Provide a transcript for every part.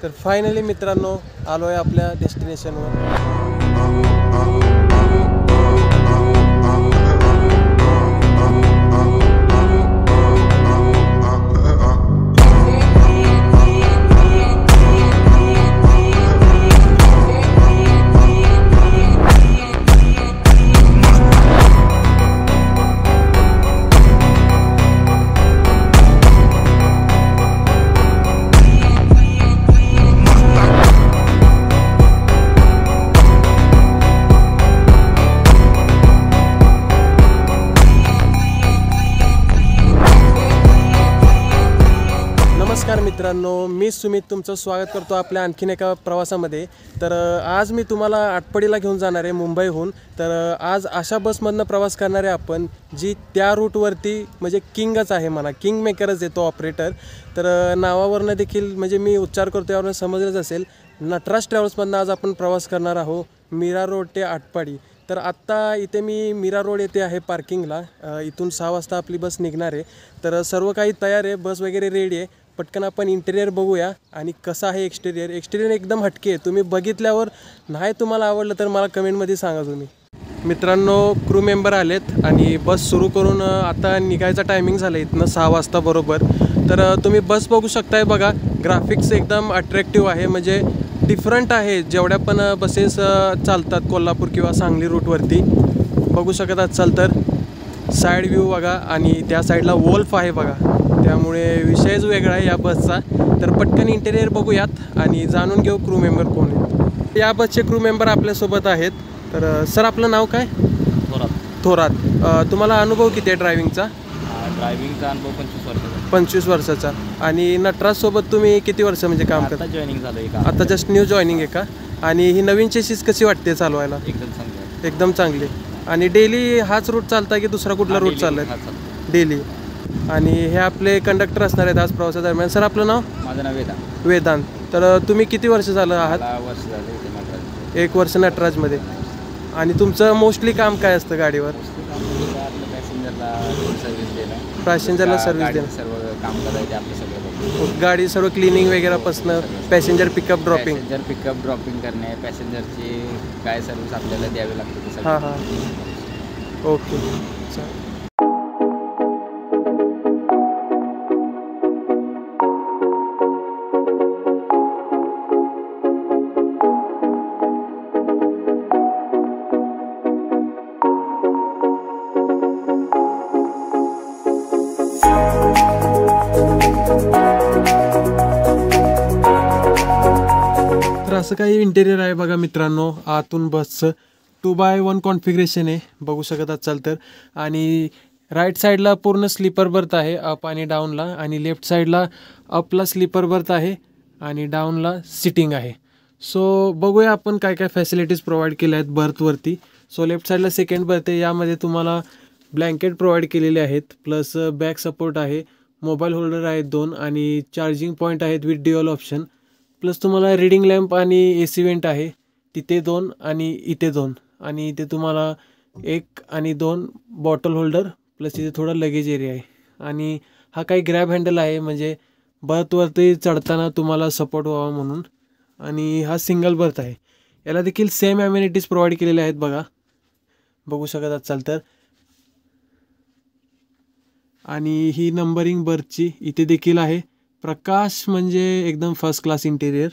तर फायनली मित्रांनो आलो आहे आपल्या डेस्टिनेशनवर. नमस्कार मित्रांनो, मी सुमित तुमचं स्वागत करतो आपल्या आणखीन एका प्रवासामध्ये. तर आज मी तुम्हाला आटपाडीला घेऊन जाणार आहे मुंबईहून. तर आज अशा बसमधनं प्रवास करणार आहे आपण जी त्या रूटवरती म्हणजे किंगच आहे म्हणा, किंग मेकरच आहे तो ऑपरेटर. तर नावावरनं देखील म्हणजे मी उच्चार करतो यावरून समजलंच असेल. नटराज ट्रॅव्हल्समधनं आज आपण प्रवास करणार आहोत मीरा रोड ते आटपाडी. तर आत्ता इथे मी मीरा रोड येथे आहे पार्किंगला. इथून 6 वाजता आपली बस निघणार आहे. तर सर्व काही तयार आहे, बस वगैरे रेडी आहे. पटकन आपण इंटेरियर बघूया आणि कसं आहे एक्सटेरियर एकदम हटके आहे. तुम्ही बघितल्यावर नाही तुम्हाला आवडलं तर मला कमेंटमध्ये सांगा तुम्ही. मित्रांनो क्रू मेंबर आलेत आणि बस सुरू करून आता निघायचा टायमिंग झालं इथनं 6 वाजता बरोबर. तर तुम्ही बस बघू शकताय, बघा ग्राफिक्स एकदम अट्रॅक्टिव्ह आहे, म्हणजे डिफरंट आहे जेवढ्या पण बसेस चालतात कोल्हापूर किंवा सांगली रूटवरती. बघू शकत असाल तर साईड व्ह्यू बघा आणि त्या साईडला वोल्फ आहे बघा, त्यामुळे विषयच वेगळा आहे या बसचा. तर पटकन इंटेरियर बघूयात आणि जाणून घेऊ क्रू मेंबर कोण आहेत. या बसचे क्रू मेंबर आपल्यासोबत आहेत. तर सर आपलं नाव काय? थोरात. तुम्हाला अनुभव किती आहे ड्रायव्हिंगचा? ड्रायव्हिंगचा अनुभव 25 वर्षाचा. 25 वर्षाचा. आणि नटराजसोबत तुम्ही किती वर्ष म्हणजे काम करता? जॉईनिंग झालं आहे का? आता जस्ट न्यू जॉईनिंग आहे का? आणि ही नवीन चेसिस कशी वाटते चालवायला? एकदम चांगलं. एकदम चांगली. आणि डेली हाच रूट चालता की दुसरा कुठला रूट चालला आहे? डेली. आणि हे आपले कंडक्टर असणार आहेत आज प्रवासादरम्यान. सर आपलं नाव? माझं नाव वेदांत. तर तुम्ही किती वर्ष झालं आहात? वर्ष झालं. 1 वर्ष नटराजमध्ये. आणि तुमचं मोस्टली काम काय असतं गाडीवर? पॅसेंजरला सर्व्हिस देणं, सर्व काम करायचे आपलं सगळं. गाडी सर्व क्लिनिंग वगैरेपासनं passenger pickup dropping. Pickup dropping करणे, पॅसेंजरची काय सर्व्हिस आपल्याला द्यावी लागते. हां हां ओके चालेल. तर असं काही इंटेरियर आहे बघा मित्रांनो आतून बसचं. 2x1 कॉन्फिगरेशन आहे, बघू शकत असाल तर. आणि राईट साईडला पूर्ण स्लीपर बर्थ आहे अप आणि डाऊनला, आणि लेफ्ट साईडला अपला स्लीपर बर्थ आहे आणि डाऊनला सिटिंग आहे. सो बघूया आपण काय काय फॅसिलिटीज प्रोव्हाइड केल्या आहेत बर्थवरती. सो लेफ्ट साईडला सेकंड बर्थ आहे, यामध्ये तुम्हाला ब्लँकेट प्रोव्हाइड केलेले आहेत, प्लस बॅक सपोर्ट आहे, मोबाईल होल्डर आहेत 2 आणि चार्जिंग पॉईंट आहेत विथ ड्युअल ऑप्शन. प्लस तुम्हाला रीडिंग लॅम्प आणि AC वेंट आहे तिथे 2 आणि इथे 2. आणि इथे तुम्हाला 1 आणि 2 बॉटल होल्डर, प्लस इथे थोडा लगेज एरिया आहे. आणि हा काही ग्रॅब हँडल आहे, म्हणजे बर्थवरती चढताना तुम्हाला सपोर्ट व्हावा म्हणून. आणि हा सिंगल बर्थ आहे, याला देखील सेम ॲम्युनिटीज प्रोव्हाइड केलेल्या आहेत बघा, बघू शकत असाल तर. आणि ही नंबरिंग बर्थची इथे देखील आहे. प्रकाश म्हणजे एकदम फर्स्ट क्लास इंटेरियर.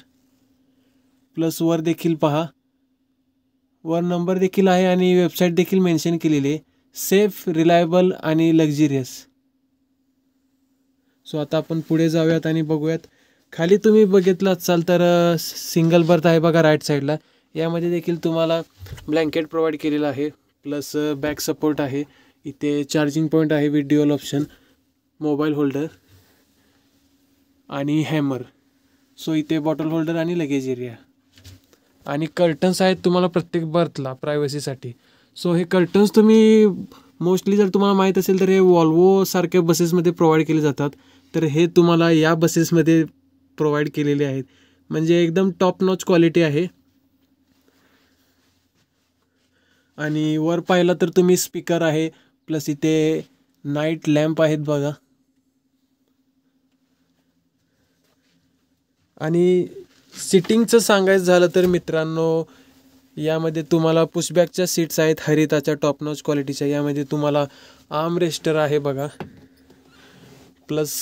प्लस वर देखील पहा, वर नंबर देखील आहे आणि वेबसाईट देखील मेन्शन केलेली आहे, सेफ, रिलायबल आणि लक्झरियस. सो आता आपण पुढे जाऊयात आणि बघूयात. खाली तुम्ही बघितलं असाल तर सिंगल बर्थ आहे बघा राईट साईडला. यामध्ये देखील तुम्हाला ब्लँकेट प्रोव्हाइड केलेलं आहे, प्लस बॅक सपोर्ट आहे, इथे चार्जिंग पॉईंट आहे with dual option, mobile holder आणि हॅमर. सो इथे बॉटल होल्डर आणि लगेज एरिया. आणि कर्टन्स आहेत तुम्हाला प्रत्येक बर्थला प्रायव्हसीसाठी. सो हे कर्टन्स तुम्ही मोस्टली जर तुम्हाला माहीत असेल तर हे वॉल्वो सारख्या बसेसमध्ये प्रोव्हाइड केले जातात. तर हे तुम्हाला या बसेसमध्ये प्रोव्हाइड केलेले आहेत, म्हणजे एकदम टॉप नॉच क्वालिटी आहे. आणि वर पाहिलं तर तुम्ही स्पीकर आहे, प्लस इथे नाईट लॅम्प आहेत बघा. आणि सिटिंगचं सांगायचं झालं तर मित्रांनो, यामध्ये तुम्हाला पुशबॅकच्या सीट्स आहेत हरिताच्या टॉप नॉच क्वालिटीच्या. यामध्ये तुम्हाला आर्म रेस्टर आहे बघा, प्लस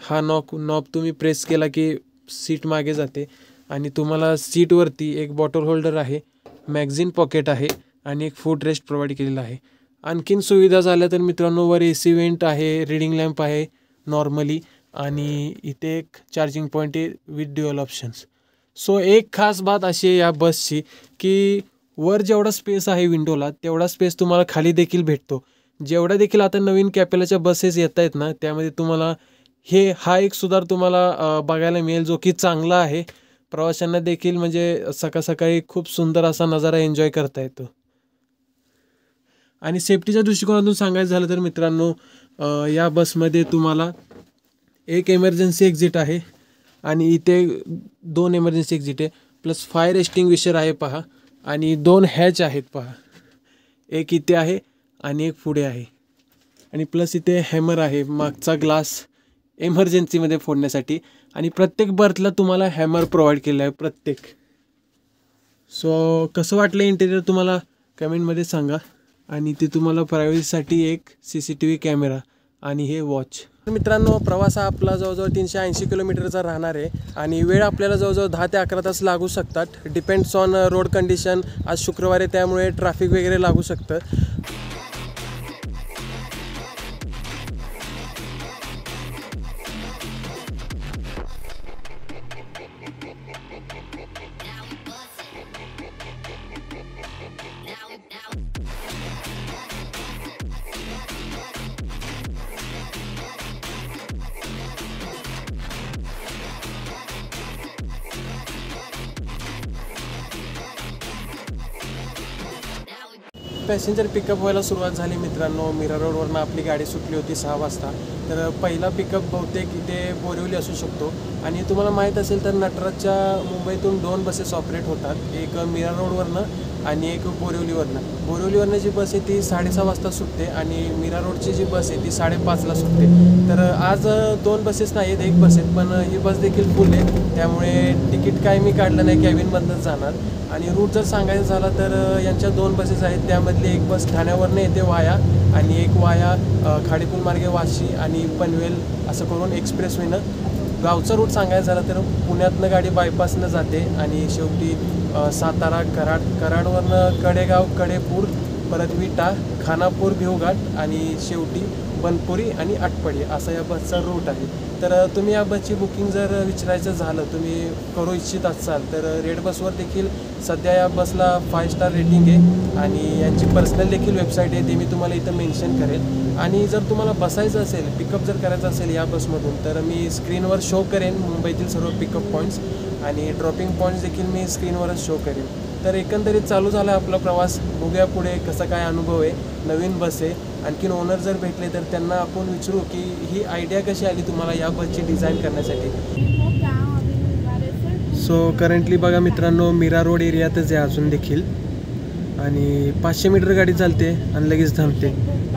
हा नॉब तुम्ही प्रेस केला की सीट मागे जाते. आणि तुम्हाला सीटवरती एक बॉटल होल्डर आहे, मॅगझिन पॉकेट आहे आणि एक फूड रेस्ट प्रोव्हाइड केलेला आहे. आणखीन सुविधा झाल्या तर मित्रांनो, वर AC वेंट आहे, रीडिंग लॅम्प आहे नॉर्मली, आणि इथे एक चार्जिंग पॉईंट आहे विथ ड्युअल ऑप्शन्स. सो एक खास बात अशी आहे या बसची की वर जेवढा स्पेस आहे विंडोला, तेवढा स्पेस तुम्हाला खाली देखील भेटतो. जेवढा देखील आता नवीन कॅपेलाच्या बसेस येत आहेत ना, त्यामध्ये तुम्हाला हा एक सुधार तुम्हाला बघायला मिळेल, जो की चांगला आहे. प्रवाशांना देखील म्हणजे सकाळ सकाळी खूप सुंदर असा नजारा एन्जॉय करता येतो. आणि सेफ्टीच्या दृष्टिकोनातून सांगायचं झालं तर मित्रांनो, या बसमध्ये तुम्हाला एक इमर्जन्सी एक्झिट आहे आणि इथे 2 इमर्जन्सी एक्झिट आहे, प्लस फायर एक्स्टिंग्विशर आहे पहा, आणि 2 हॅच आहेत पहा, एक इथे आहे आणि एक पुढे आहे. आणि प्लस इथे हॅमर आहे, मागचा ग्लास एमर्जन्सीमध्ये फोडण्यासाठी. आणि प्रत्येक बर्थला तुम्हाला हॅमर प्रोव्हाइड केलं आहे प्रत्येक. सो कसं वाटलं इंटेरियर तुम्हाला कमेंटमध्ये सांगा. आणि ते तुम्हाला प्रायव्हसीसाठी एक CCTV कॅमेरा आणि हे वॉच. मित्रांनो, प्रवास हा आपला जवळजवळ 380 किलोमीटरचा राहणार आहे आणि वेळ आपल्याला जवळजवळ 10 ते 11 तास लागू शकतात. Depends on road condition. आज शुक्रवार आहे त्यामुळे ट्रॅफिक वगैरे लागू शकतं. पॅसेंजर पिकअप व्हायला सुरुवात झाली मित्रांनो. मीरा रोडवरनं आपली गाडी सुटली होती 6 वाजता. तर पहिला पिकअप बहुतेक इथे बोरिवली असू शकतो. आणि तुम्हाला माहीत असेल तर नटराजच्या मुंबईतून 2 बसेस ऑपरेट होतात, एक मीरा रोडवरनं आणि एक बोरिवलीवरनं. बोरिवलीवरनं जी बस आहे ती 6:30 वाजता सुटते आणि मीरा रोडची जी बस आहे ती 5:30ला सुटते. तर आज 2 बसेस नाहीत, एक बस आहेत, पण ही बस देखील फुल आहे. त्यामुळे तिकीट काय मी काढलं नाही, कॅबिनमधनंच जाणार. आणि रूट जर सांगायचं झाला तर यांच्या 2 बसेस आहेत, त्यामधली एक बस ठाण्यावरनं येते वाया आणि एक वाया खाडीपूल मार्गे वाशी आणि पनवेल असं करून एक्सप्रेसवेनं. गावचा रूट सांगायचं झाला तर पुण्यातनं गाडी बायपासनं जाते आणि शेवटी सातारा, कराडवरनं कडेगाव, कडेपूर, परत विटा, खानापूर, भिवघाट आणि शेवटी बनपुरी आणि आटपाडी असा या बसचा रूट आहे. तर तुम्ही या बसची बुकिंग जर विचारायचं झालं, तुम्ही करू इच्छित असाल तर रेड बसवर देखील सध्या या बसला 5 स्टार रेटिंग आहे आणि यांची पर्सनल देखील वेबसाईट आहे, ते मी तुम्हाला इथं मेन्शन करेल. आणि जर तुम्हाला बसायचं असेल, पिकअप जर करायचं असेल या बसमधून, तर मी स्क्रीनवर शो करेन मुंबईतील सर्व पिकअप पॉईंट्स आणि ड्रॉपिंग पॉईंट्स देखील मी स्क्रीनवरच शो करेन. तर एकंदरीत चालू झाला आपला प्रवास. बघूया पुढे कसा काय अनुभव आहे. नवीन बस आहे. आणखीन ओनर जर भेटले तर त्यांना आपण विचारू की ही आयडिया कशी आली तुम्हाला या बसची डिझाईन करण्यासाठी. सो करंटली बघा मित्रांनो, मीरा रोड एरियातच आहे अजून देखील आणि 500 मीटर गाडी चालते आणि लगेच थांबते.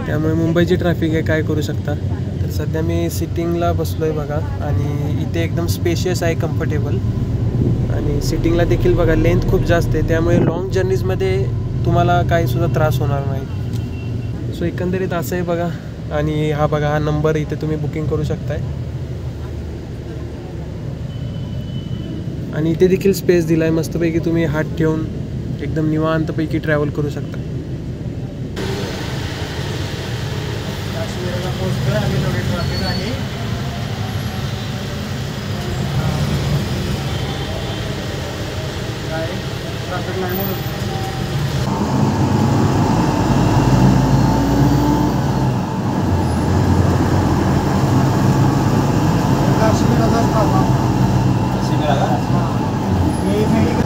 त्यामुळे मुंबईची ट्रॅफिक आहे, काय करू शकता. तर सध्या मी सिटिंगला बसलो आहे बघा आणि इथे एकदम स्पेशियस आहे, कम्फर्टेबल. आणि सिटिंगला देखील बघा लेंथ खूप जास्त आहे, त्यामुळे लॉंग जर्नीजमध्ये तुम्हाला काहीसुद्धा त्रास होणार नाही. सो एकंदरीत असं आहे बघा. आणि हा बघा, हा नंबर इथे तुम्ही बुकिंग करू शकताय. आणि इथे देखील स्पेस दिला आहे, मस्तपैकी तुम्ही हात ठेवून एकदम निवांतपैकी ट्रॅव्हल करू शकता.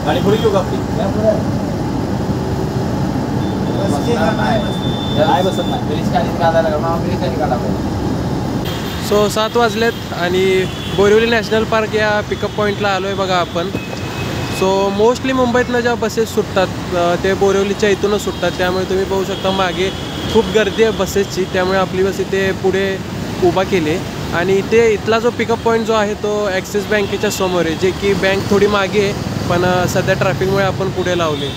गाड़ी पूरी क्यों आपकी नाही बसत नाही, ब्रिज खाली काढायला लागला, ब्रिज खाली काढा. सो 7 वाजलेत आणि बोरिवली नॅशनल पार्क या पिकअप पॉईंटला आलो आहे बघा आपण. सो मोस्टली मुंबईतनं ज्या बसेस सुटतात ते बोरिवलीच्या इथूनच सुटतात, त्यामुळे तुम्ही बघू शकता मागे खूप गर्दी आहे बसेसची. त्यामुळे आपली बस इथे पुढे उभा केली आहे आणि इथला जो पिकअप पॉईंट जो आहे तो ॲक्सिस बँकेच्या समोर आहे, जे की बँक थोडी मागे आहे, पण सध्या ट्रॅफिकमुळे आपण पुढे लावले.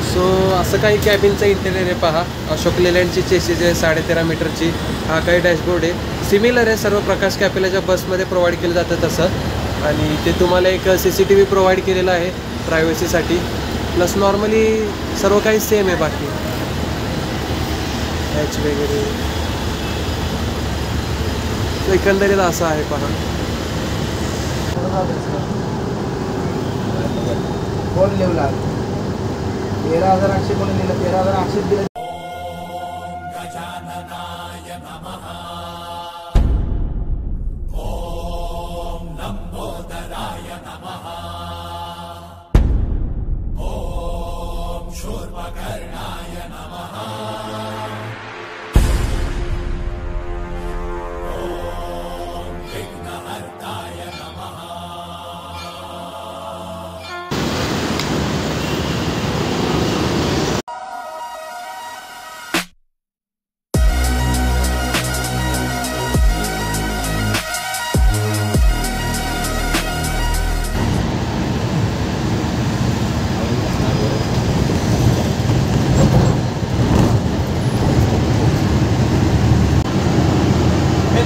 सो असं काही कॅबिनचं इंटेरियर आहे पहा. अशोक लेलँडची चेसिस आहे 13.5 मीटरची. हा काही डॅशबोर्ड आहे, सिमिलर आहे सर्व प्रकाश कॅपेलाच्या बसमध्ये प्रोव्हाइड केलं जातं तसं. आणि ते तुम्हाला एक CCTV प्रोव्हाइड केलेला आहे प्रायव्हसीसाठी. प्लस नॉर्मली सर्व काही सेम आहे. बाकी हॅच वगैरे एकंदरीत असं आहे पहा. कोण लिहला 13,800 कोणी लिहिलं 13,800 दिलं.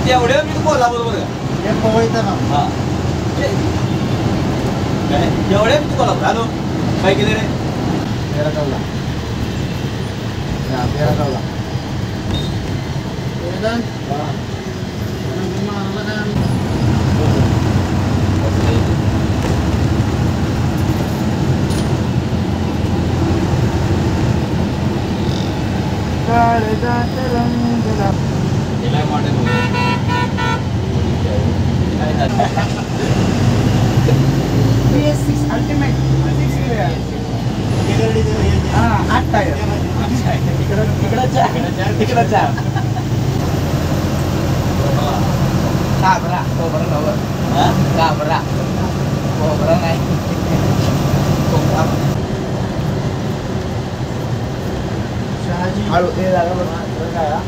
एवढ्या मी बोला बरोबर का पोहायचं ना. हा काय एवढ्या मी बोला हॅलो काय केले रे 13,000 13,000 तिला मॉडेल PS6 अल्टिमेट 8 टायर इकडं चार घाबरा नाही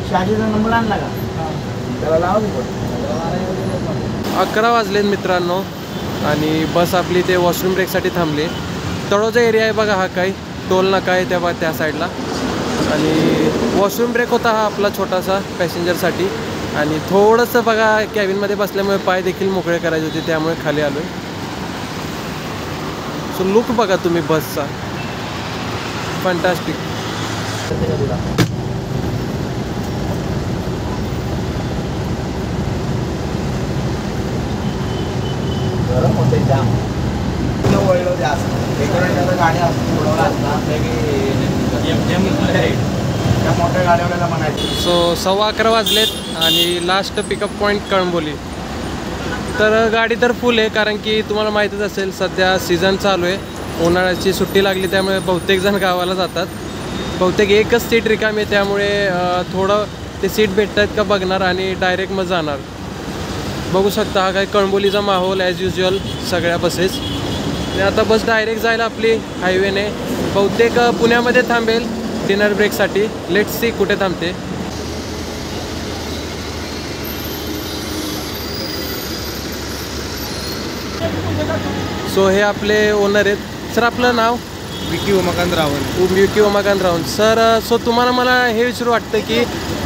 शहाजीचा नंबर आणला का त्याला लावा. 11 वाजलेत मित्रांनो आणि बस आपली ते वॉशरूम ब्रेकसाठी थांबली. तळोजा एरिया आहे बघा. हा काही टोल नाका आहे त्या साईडला. आणि वॉशरूम ब्रेक होता हा आपला छोटासा पॅसेंजरसाठी. आणि थोडंसं बघा कॅबिनमध्ये बसल्यामुळे पाय देखील मोकळे करायचे होते, त्यामुळे खाली आलो. सो लुक बघा तुम्ही बसचा, फंटास्टिक. गरम होते जाम वळलं जास्त एकडे गाड्या उडवला असता त्या मोठ्या गाड्यावाल्याला म्हणायचं. सो 11:15 वाजलेत आणि लास्ट पिकअप पॉईंट कळंबोली. तर गाडी तर फुल आहे, कारण की तुम्हाला माहीतच असेल सध्या सीझन चालू आहे, उन्हाळ्याची सुट्टी लागली, त्यामुळे बहुतेक जण गावाला जातात. बहुतेक एकच सीट रिकामी आहे, त्यामुळे थोडं ते सीट भेटत आहेत का बघणार आणि डायरेक्ट मग जाणार. बघू शकता हा काय कळंबोलीचा माहोल ॲज युजल सगळ्या बसेस. आणि आता बस डायरेक्ट जायला आपली हायवेने. बहुतेक पुण्यामध्ये थांबेल डिनर ब्रेकसाठी. लेट्स सी कुठे थांबते. सो हे आपले ओनर आहेत. सर आपलं नाव? विकी उमाकांत रावण. विकी उमाकांत रावण. सर सो तुम्हाला मला हे विचारू वाटतं की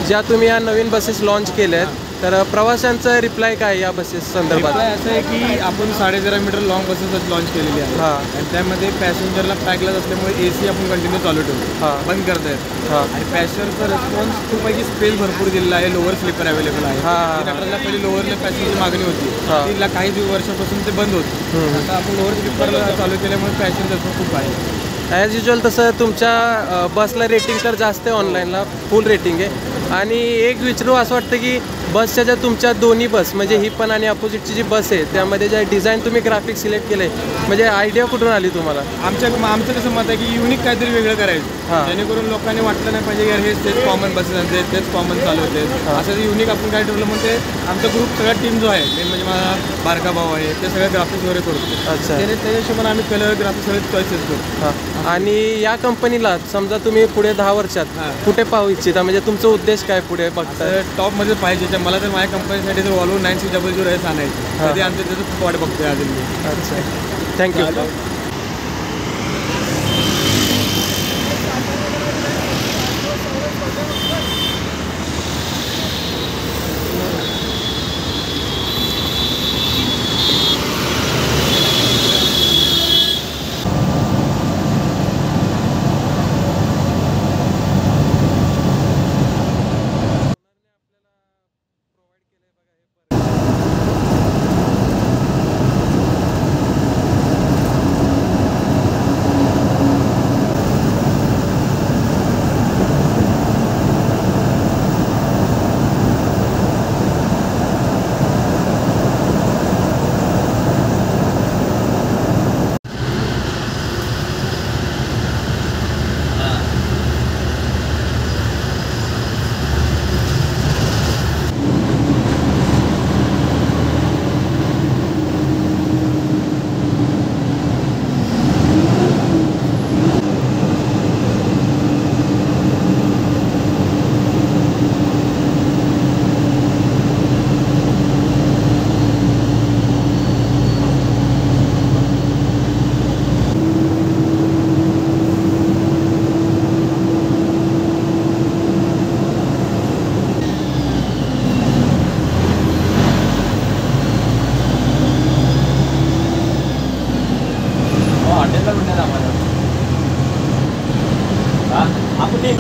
ज्या तुम्ही या नवीन बसेस लॉन्च केल्या आहेत, तर प्रवाशांचा रिप्लाय काय या बसेस संदर्भात? रिप्लाय असं आहे की आपण 13.5 मीटर लॉंग बसेस लॉन्च केलेली आहे. हां. आणि त्यामध्ये पॅसेंजरला पॅकलाच असल्यामुळे AC आपण कंटिन्यू चालू ठेवतो, हां. बंद करता येत. हां. आणि पॅसेंजरचा रिस्पॉन्स खूपैकी स्पेस भरपूर दिलेला आहे. लोअर स्लीपर अवेलेबल आहे. हां. नटराजला पहिली लोअरला पॅसेंजरची मागणी होती, हां. तिला काही वर्षापासून ते बंद होते. आता आपण लोअर स्लीपरला चालू केल्यामुळे पॅसेंजर खूप आहे. ॲज युजल तसं तुमच्या बसला रेटिंग तर जास्त आहे, ऑनलाईनला फुल रेटिंग आहे. आणि एक विचारू असं वाटतं की बसच्या ज्या तुमच्या दोन्ही बस म्हणजे ही पण आणि अपोजिटची जी बस आहे त्यामध्ये ज्या डिझाईन तुम्ही ग्राफिक सिलेक्ट केले, म्हणजे आयडिया कुठून आली तुम्हाला? आमचं कसं मत आहे की युनिक काहीतरी वेगळं करायचं, हां. जेणेकरून लोकांनी वाटलं नाही पाहिजे यार हेच तेच कॉमन बसेस आणते, तेच कॉमन चालू होते. असं युनिक आपण काय ठरवलं म्हणजे आमचा ग्रुप सगळा टीम जो आहे, मेन म्हणजे माझा बारका भाऊ आहे, ते सगळं ग्राफिक्स वगैरे करतो. अच्छा. त्या हिशोबाने आम्ही कलर ग्राफिक्स सगळे चॉईसेस करतो. हां. आणि या कंपनीला समजा तुम्ही पुढे 10 वर्षात हां. कुठे पाहू इच्छिता, म्हणजे तुमचा उद्देश काय पुढे बघता? तर टॉपमध्ये पाहिजे मला तर माझ्या कंपनीसाठी जर Volvo 9600S आणायची तर ते आमच्या त्याचं खूप वाट बघतोय अजून मी. अच्छा, थँक्यू. हॉटेलला कुठे आम्हाला आपण नाही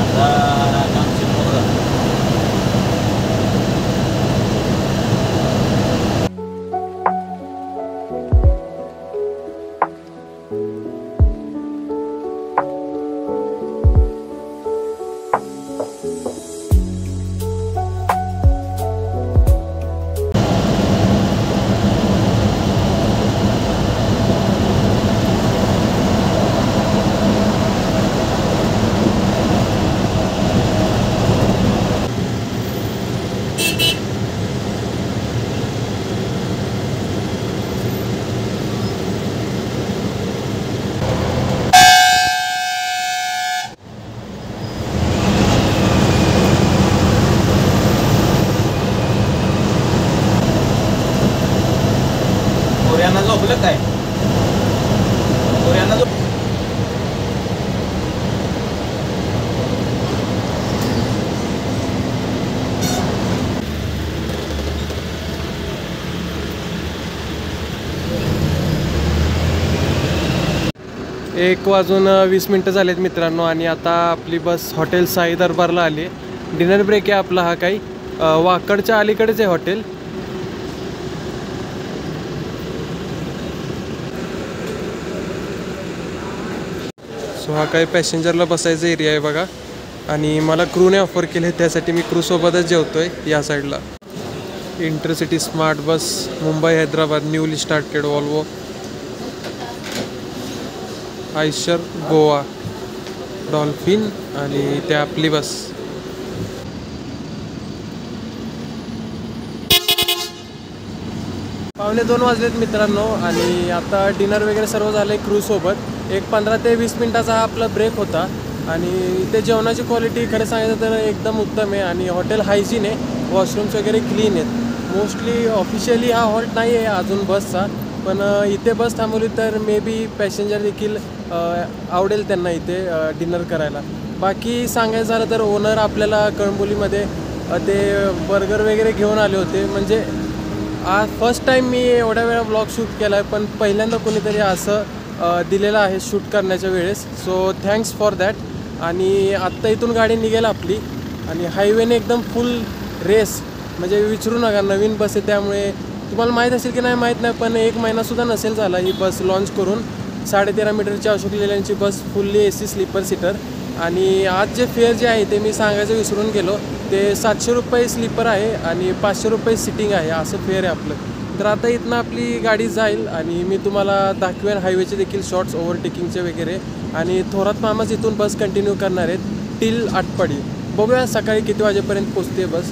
कोऱ्यांना झोपलं काय कोऱ्यांना झोप एक वाजून 20 मिनटं झालेत मित्रांनो आणि आता आपली बस हॉटेल साई दरबारला आली आहे. डिनर ब्रेक आहे आपला हा काही वाकडच्या अलीकडेच आहे हॉटेल. सो हा काही पॅसेंजरला बसायचा एरिया आहे बघा आणि मला क्रूने ऑफर केले त्यासाठी मी क्रूसोबतच जेवतोय या साईडला. Intercity smart bus Mumbai Hyderabad newly started Volvo Eicher Goa dolphin आणि त्या आपली बस. पावणे 2 वाजलेत मित्रांनो आणि आता डिनर वगैरे सर्व झालं आहे क्रूसोबत. एक 15 ते 20 मिनटाचा हा आपला ब्रेक होता आणि इथे जेवणाची क्वालिटी खरं सांगायचं तर एकदम उत्तम आहे आणि हॉटेल हायजीन आहे. वॉशरूम्स वगैरे क्लीन आहेत. मोस्टली ऑफिशियली हा हॉल्ट नाही आहे अजून बसचा पण इथे बस थांबवली तर मे बी पॅसेंजर देखील आवडेल त्यांना इथे डिनर करायला. बाकी सांगायचं झालं तर ओनर आपल्याला कळंबोलीमध्ये ते बर्गर वगैरे घेऊन आले होते. म्हणजे आज फर्स्ट टाईम मी एवढ्या वेळा ब्लॉग शूट केला आहे पण पहिल्यांदा कोणीतरी असं दिलेलं आहे शूट करण्याच्या वेळेस. So thanks for that. आणि आत्ता इथून गाडी निघेल आपली आणि हायवेने एकदम फुल रेस म्हणजे विचारू नका. नवीन बस आहे त्यामुळे तुम्हाला माहीत असेल की नाही माहीत नाही पण 1 महिनासुद्धा नसेल झाला ही बस लॉन्च करून. 13.5 मीटरची अशोक लेलँडची बस फुल्ली AC स्लीपर सीटर. आणि आज जे फेअर जे आहे ते मी सांगायचं विसरून गेलो. ते 700 रुपये स्लीपर आहे आणि 500 रुपये सिटिंग आहे असं फेअर आहे आपलं. तर आता इथनं आपली गाडी जाईल आणि मी तुम्हाला दाखवेन हायवेचे देखील शॉर्ट्स ओव्हरटेकिंगचे वगैरे. आणि थोरात मामाच इथून बस कंटिन्यू करणार आहेत टिल आटपाडी. बघूया सकाळी किती वाजेपर्यंत पोचते बस.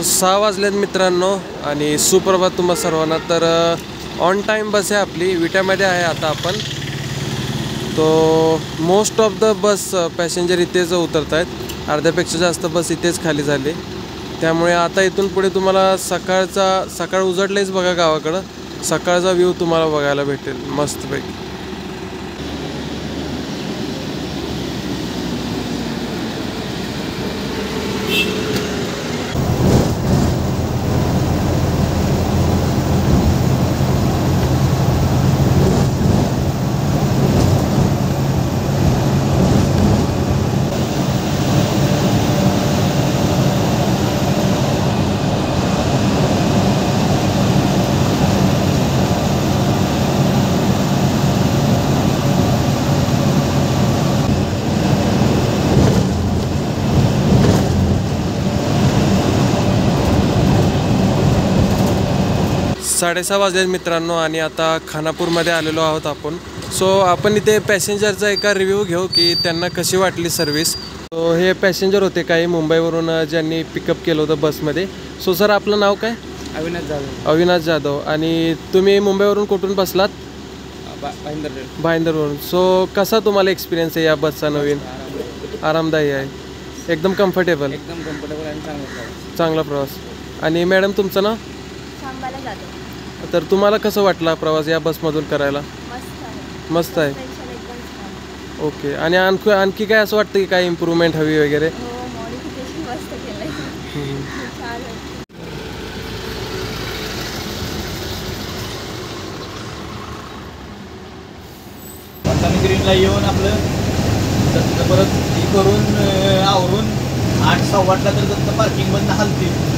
6 वाजलेत मित्रांनो आणि सुप्रभात तुम्हा सर्वांना. तर ऑन टाईम बस आहे आपली, विट्यामध्ये आहे आता आपण. तो most of the bus passenger इथेच उतरत आहेत, अर्ध्यापेक्षा जास्त बस इथेच खाली झाली. त्यामुळे आता इथून पुढे तुम्हाला सकाळ उजडलेच बघा गावाकडं, सकाळचा व्ह्यू तुम्हाला बघायला भेटेल मस्तपैकी. साडेसहा वाजले मित्रांनो आणि आता खानापूरमध्ये आलेलो आहोत आपण. सो आपण इथे पॅसेंजरचा एका रिव्ह्यू घेऊ की त्यांना कशी वाटली सर्व्हिस. सो हे पॅसेंजर होते काही मुंबईवरून ज्यांनी पिकअप केलं होतं बसमध्ये. सो सर आपलं नाव काय? अविनाश जाधव. आणि तुम्ही मुंबईवरून कुठून बसलात? भाईंदरवरून. सो कसा तुम्हाला एक्सपिरियन्स आहे या बसचा? नवीन आरामदायी आहे, एकदम कम्फर्टेबल आणि चांगला प्रवास. आणि मॅडम तुमचं नाव? सांबाला जातो. तर तुम्हाला कसं वाटला प्रवास या बसमधून करायला? मस्त आहे. एकदम छान. ओके. आणि आणखी काय असं वाटतं की काय इम्प्रूव्हमेंट हवी वगैरे? हो, मॉडिफिकेशन मस्त केलंय. छान आहे. रत्नागिरीला येऊन आपलं दत्त परत हे करून आवरून 8:15ला तर दत्त पार्किंगमधनं हलतील.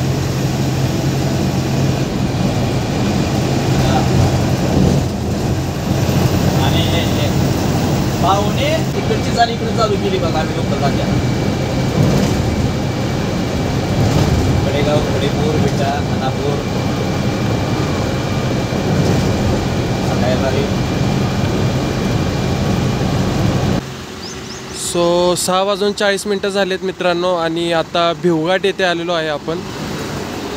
आणि पाहुणे इकडची चाल इकडे चालू केली बघा आम्ही लोक जात्या. कडेगाव, कडेपूर, विटा, खानापूर सकाळी. सो 6:40 झालेत मित्रांनो आणि आता भिवघाट येथे आलेलो आहे आपण.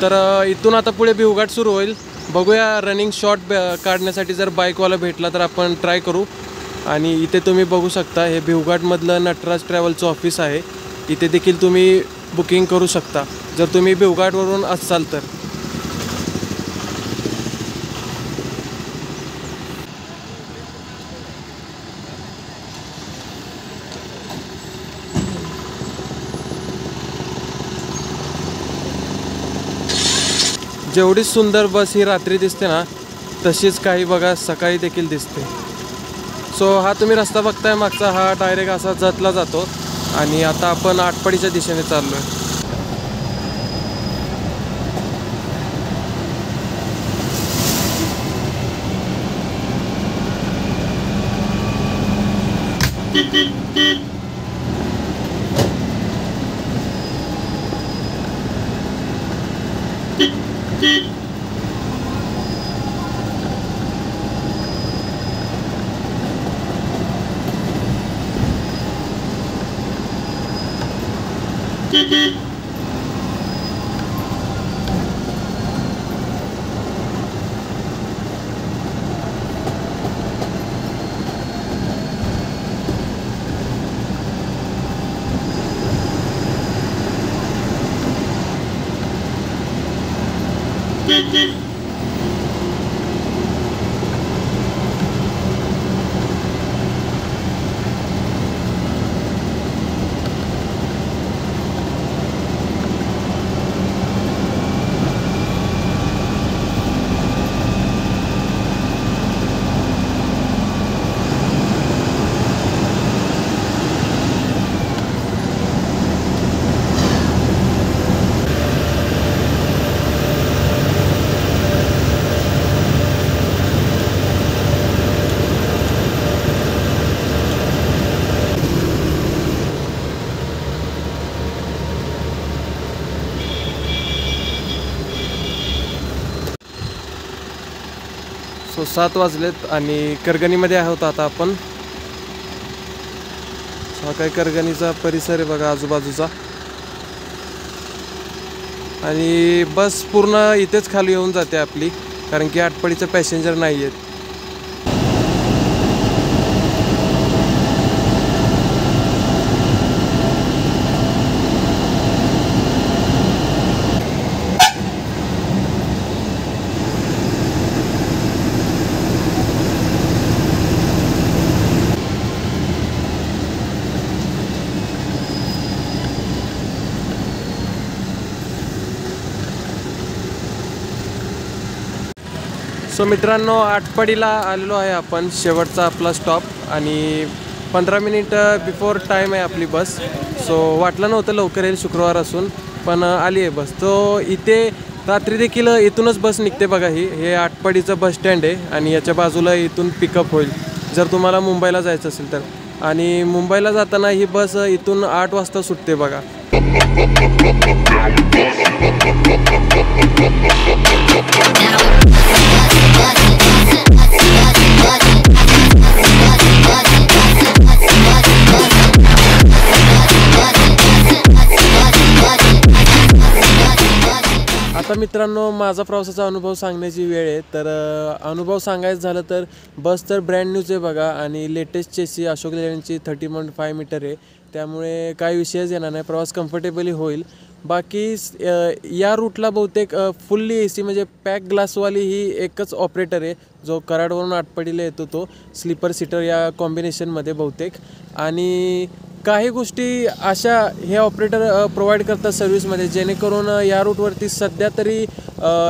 तर इथून आता पुढे भिवघाट सुरू होईल. बघूया, रनिंग शॉट काढण्यासाठी जर बाईकवाला भेटला तर आपण ट्राय करू. आणि इथे तुम्ही बघू शकता हे भिवघाटमधलं नटराज ट्रॅव्हलचं ऑफिस आहे. इथे देखील तुम्ही बुकिंग करू शकता जर तुम्ही भिवघाटवरून असाल तर. जेवढी सुंदर बस ही रात्री दिसते ना, तशीच काही बघा सकाळी देखील दिसते. सो हा तुम्ही रस्ता बघताय मागचा, हा डायरेक्ट असा जतला जातो. आणि आता आपण आटपाडीच्या दिशेने चाललो आहे. सो 7 वाजलेत आणि करगणीमध्ये आहोत आता आपण. हा काय करगणीचा परिसर आहे बघा आजूबाजूचा. आणि बस पूर्ण इथेच खाली येऊन जाते आपली, कारण की आटपाडीचं पॅसेंजर नाही आहेत. सो मित्रांनो, आटपाडीला आलेलो आहे आपण. शेवटचा आपला स्टॉप आणि 15 मिनिट बिफोर टाईम आहे आपली बस. सो वाटलं नव्हतं लवकर येईल शुक्रवार असून, पण आली आहे बस. तो इथे रात्री देखील इथूनच बस निघते बघा. हे आटपाडीचं बस स्टँड आहे आणि याच्या बाजूला इथून पिकअप होईल जर तुम्हाला मुंबईला जायचं असेल तर. आणि मुंबईला जाताना ही बस इथून 8 वाजता सुटते बघा. आता मित्रांनो, माझा प्रवासाचा अनुभव सांगण्याची वेळ आहे. तर अनुभव सांगायचं झालं तर बस तर ब्रँड न्यूज आहे बघा आणि लेटेस्ट चेसी अशोक लेलँडची 30.5 मीटर आहे. त्यामुळे काही विषयच येणार नाही, प्रवास कम्फर्टेबली होईल. बाकी या रूटला बहुतेक फुल्ली AC म्हणजे पॅक ग्लासवाली ही एकच ऑपरेटर आहे जो कराडवरून आटपाडीला येतो, तो स्लीपर सीटर या कॉम्बिनेशनमध्ये बहुतेक. आणि काही गोष्टी अशा हे ऑपरेटर प्रोव्हाइड करतात सर्व्हिसमध्ये, जेणेकरून या रूटवरती सध्या तरी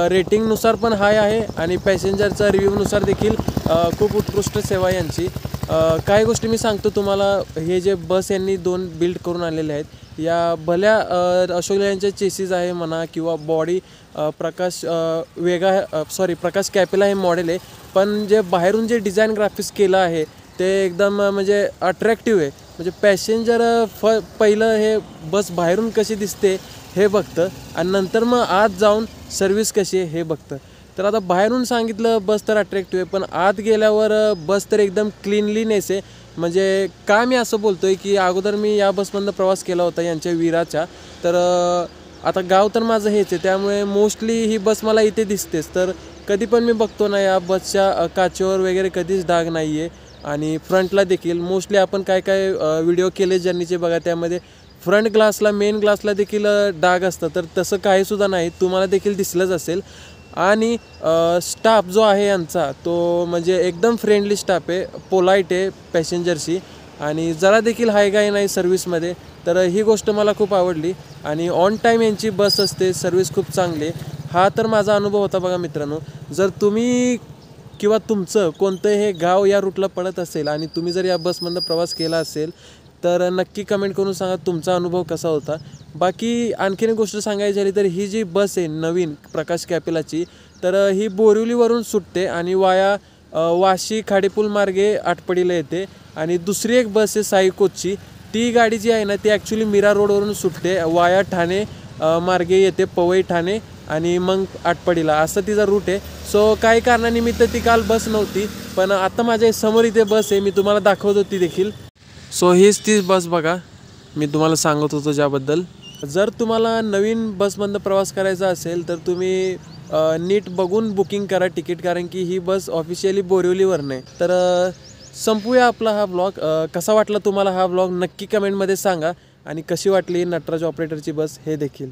रेटिंगनुसार पण हाय आहे आणि पॅसेंजरचा रिव्ह्यूनुसार देखील खूप उत्कृष्ट सेवा यांची. काही गोष्टी मी सांगतो तुम्हाला. हे जे बस यांनी 2 बिल्ड करून आणलेले आहेत, या भल्या अशोक लेलँडचे चेसीज आहे म्हणा किंवा बॉडी प्रकाश प्रकाश कॅपेला हे मॉडेल आहे. पण जे बाहेरून जे डिझाईन ग्राफिक्स केलं आहे ते एकदम म्हणजे अट्रॅक्टिव्ह आहे. म्हणजे पॅसेंजर पहिलं हे बस बाहेरून कशी दिसते हे बघतं आणि नंतर मग आत जाऊन सर्व्हिस कशी आहे हे बघतं. तर आता बाहेरून सांगितलं बस तर अट्रॅक्टिव्ह आहे, पण आत गेल्यावर बस तर एकदम क्लीनलीनेस आहे. म्हणजे का मी असं बोलतो आहे की अगोदर मी या बसमधनं प्रवास केला होता यांच्या विराच्या. तर आता गाव तर माझं हेच आहे, त्यामुळे मोस्टली ही बस मला इथे दिसतेच. तर कधी पण मी बघतो ना, या बसच्या काचेवर वगैरे कधीच डाग नाही आहे. आणि फ्रंटला देखील मोस्टली आपण काय व्हिडिओ केले जर्नीचे बघा, त्यामध्ये फ्रंट ग्लासला मेन ग्लासला देखील डाग असतं. तर तसं काहीसुद्धा नाही, तुम्हाला देखील दिसलंच असेल. आणि स्टाफ जो आहे यांचा तो म्हणजे एकदम फ्रेंडली स्टाफ आहे, पोलाईट आहे पॅसेंजरशी आणि जरा देखील हायगाय नाही सर्व्हिसमध्ये. तर ही गोष्ट मला खूप आवडली. आणि ऑन टाईम यांची बस असते, सर्व्हिस खूप चांगली आहे. हा तर माझा अनुभव होता बघा मित्रांनो. जर तुम्ही किंवा तुमचं कोणतं हे गाव या रूटला पडत असेल आणि तुम्ही जर या बसमधनं प्रवास केला असेल तर नक्की कमेंट करून सांगा तुमचा अनुभव कसा होता. बाकी आणखीन एक गोष्ट सांगायची झाली तर ही जी बस आहे नवीन प्रकाश कॅपेलाची, तर ही बोरिवलीवरून सुटते आणि वाया वाशी खाडेपूल मार्गे आटपाडीला येते. आणि दुसरी एक बस आहे साई कोचची, ती गाडी जी आहे ना ती ॲक्च्युली मीरा रोडवरून सुटते, वाया ठाणे मार्गे येते, पवई ठाणे आणि मग आटपाडीला, असं तिचा रूट आहे. सो काही कारणानिमित्त ती काल बस नव्हती, पण आता माझ्या समोर इथे बस आहे, मी तुम्हाला दाखवत होती देखील. सो हीच ती बस बघा, मी तुम्हाला सांगत होतो ज्याबद्दल. जर तुम्हाला नवीन बसमधनं प्रवास करायचा असेल तर तुम्ही नीट बघून बुकिंग करा तिकीट, कारण की ही बस ऑफिशियली बोरिवलीवर नाही. तर संपूया आपला हा ब्लॉग. कसा वाटला तुम्हाला हा ब्लॉग नक्की कमेंटमध्ये सांगा आणि कशी वाटली नटराज ऑपरेटरची बस हे देखील.